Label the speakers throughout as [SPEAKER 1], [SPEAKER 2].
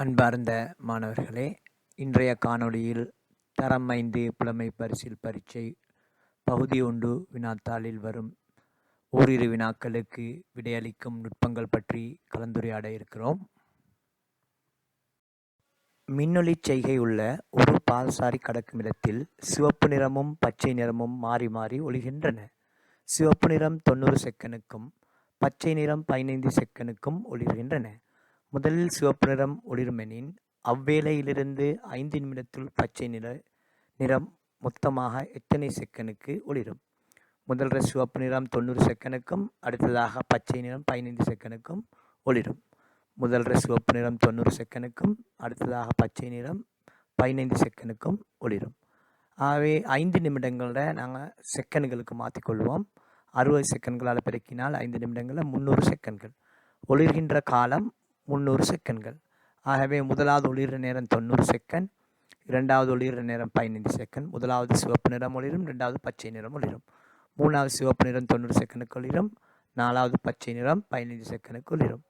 [SPEAKER 1] அன்பார்ந்த மாணவர்களே, இன்றைய காணொளியில் தரம் 5 புலமை பரிசில் பரீட்சை பகுதி 1 வினாத்தாளில் வரும் ஓரிரு வினாக்களுக்கு விடையளிக்கும் நுட்பங்கள் பற்றி கலந்துரையாட இருக்கிறோம். மின்னொளிச் செய்கை உள்ள ஒரு பாதசாரி கடக்கும் இடத்தில் சிவப்பு நிறமும் பச்சை நிறமும் மாறி மாறி ஒளிர்கின்றன. சிவப்பு நிறம் 90 செகண்டுக்கும் பச்சை நிறம் 15 செகண்டுக்கும் ஒளிர்கின்றன. முதலில் சிவப்பு நிறம் ஒளிருமெனின் அவ்வேளையிலிருந்து 5 நிமிடத்தில் பச்சை நிறம் மொத்தமாக எத்தனை செகண்டுக்கு ஒளிரும்? முதல்ல சிவப்பு நிறம் 90 செகண்டுக்கும் அடுத்ததாக பச்சை நிறம் 15 செகண்டுக்கும் ஒளிரும். முதல்ல சிவப்பு நிறம் 90 செகண்டுக்கும் அடுத்ததாக பச்சை நிறம் 15 செகண்டுக்கும் ஒளிரும். ஆகவே 5 நிமிடங்களில் நாங்கள் செகண்டுகளுக்கு மாற்றிக்கொள்வோம். 60 செகண்ட்களால் பெருக்கினால் 5 நிமிடங்களில் 300 செகண்ட்கள். ஒளிர்கின்ற காலம் 300 செகண்ட்கள். ஆகவே முதலாவது ஒளிர்ற நேரம் 90 செகண்ட், இரண்டாவது ஒளிர்ற நேரம் 15 செகண்ட். முதலாவது சிவப்பு நிறம் ஒளிரும், இரண்டாவது பச்சை நிறம் ஒளிரும். மூணாவது சிவப்பு நிறம் 90 செகண்டுக்கு ஒளிரும், நாலாவது பச்சை நிறம் 15 செகண்டுக்கு ஒளிரும்.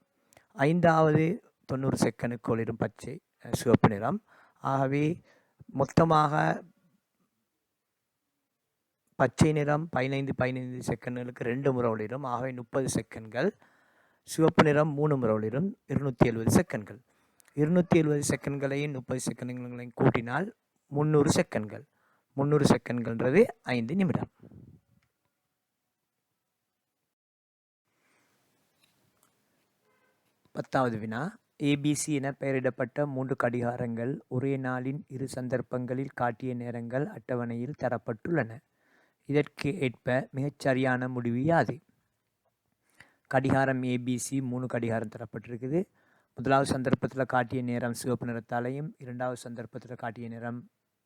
[SPEAKER 1] ஐந்தாவது 90 செகண்டுக்கு ஒளிரும் சிவப்பு நிறம். ஆகவே மொத்தமாக பச்சை நிறம் 15 செகண்டுகளுக்கு 2 முறை ஒளிரும். ஆகவே 30 செகண்ட்கள். சிவப்பு நிறம் 3 முறை ஒளிரும், 270 செகண்ட்கள். 270 செகண்ட்களையும் 30 செகண்ட்களையும் கூட்டினால் 300 செகண்ட்கள். 300 செகண்ட்கள்ன்றது 5 நிமிடம். பத்தாவது வினா, ஏபிசி என பெயரிடப்பட்ட 3 கடிகாரங்கள் ஒரே நாளின் 2 சந்தர்ப்பங்களில் காட்டிய நேரங்கள் அட்டவணையில் தரப்பட்டுள்ளன. இதற்கு ஏற்ப மிகச்சரியான முடிவு யாது? கடிகாரம் ஏபிசி 3 கடிகாரம் தரப்பட்டிருக்குது. முதலாவது சந்தர்ப்பத்தில் காட்டிய நேரம் சிவப்பு நிறத்தாலையும், இரண்டாவது சந்தர்ப்பத்தில் காட்டிய நேரம்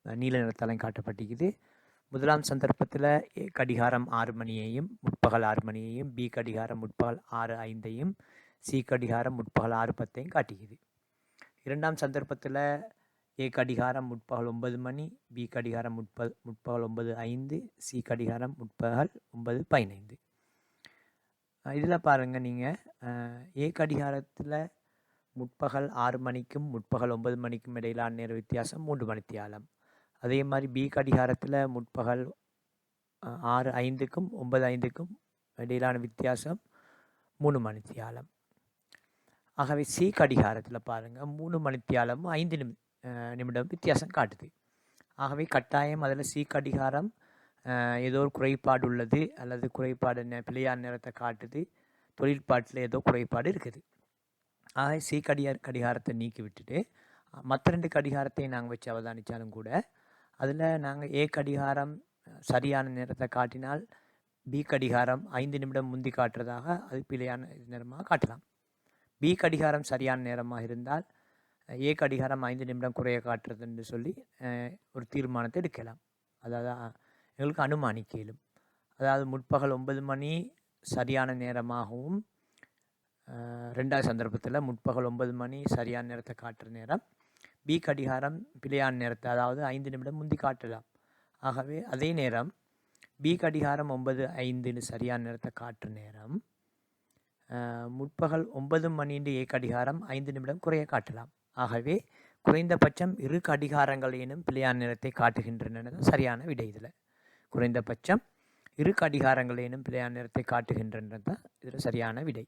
[SPEAKER 1] நீல நிறத்தாலையும் காட்டப்பட்டிருக்குது. முதலாம் சந்தர்ப்பத்தில் ஏ கடிகாரம் 6 மணியையும் முற்பகல் 6 மணியையும், பி கடிகாரம் முற்பகல் 6:05 சி கடிகாரம் முற்பகல் 6:10 காட்டுகிறது. இரண்டாம் சந்தர்ப்பத்தில் ஏ கடிகாரம் முற்பகல் 9 மணி, பி கடிகாரம் முற்பகல் 9:05, சி கடிகாரம் முற்பகல் 9:15. இதில் பாருங்கள், நீங்கள் ஏ கடிகாரத்தில் முற்பகல் 6 மணிக்கும் முற்பகல் 9 மணிக்கும் இடையிலான நேர வித்தியாசம் 3 மணித்தியாலம். அதே மாதிரி பி கடிகாரத்தில் முற்பகல் 6:05க்கும் 9:05க்கும் இடையிலான வித்தியாசம் 3 மணித்தியாலம். ஆகவே சி கடிகாரத்தில் பாருங்கள் 3 மணித்தியாலமும் 5 நிமிடம் வித்தியாசம் காட்டுது. ஆகவே கட்டாயம் அதில் சி கடிகாரம் ஏதோ ஒரு குறைபாடு உள்ளது, அல்லது குறைபாடு பிழையான நேரத்தை காட்டுது, தொழில்பாட்டில் ஏதோ குறைபாடு இருக்குது. ஆக சி கடிகாரத்தை நீக்கி விட்டுட்டு மற்ற 2 கடிகாரத்தை நாங்கள் வச்சு அவதானித்தாலும் கூட அதில் நாங்கள் ஏ கடிகாரம் சரியான நேரத்தை காட்டினால் பி கடிகாரம் 5 நிமிடம் முந்தி காட்டுறதாக அது பிழையான நேரமாக காட்டலாம். பி கடிகாரம் சரியான நேரமாக இருந்தால் ஏ கடிகாரம் 5 நிமிடம் குறைய காட்டுறதுன்னு சொல்லி ஒரு தீர்மானத்தை எடுக்கலாம். அதாவது எங்களுக்கு அனுமானிக்க இயலும். அதாவது முற்பகல் 9 மணி சரியான நேரமாகவும், ரெண்டாவது சந்தர்ப்பத்தில் முற்பகல் 9 மணி சரியான நேரத்தை காட்டுற நேரம் பி கடிகாரம் பிழையான நேரத்தை, அதாவது 5 நிமிடம் முந்தி காட்டலாம். ஆகவே அதே நேரம் பி கடிகாரம் 9:05 சரியான நேரத்தை காட்டுற நேரம் முற்பகல் 9 மணின்று ஏ கடிகாரம் 5 நிமிடம் குறைய காட்டலாம். ஆகவே குறைந்தபட்சம் 2 கடிகாரங்களேனும் பிழையான நேரத்தை காட்டுகின்றன சரியான விடை. இதில் குறைந்தபட்சம் 2 கடிகாரங்களேனும் பிழையான நேரத்தை காட்டுகின்றன தான் இதில் சரியான விடை.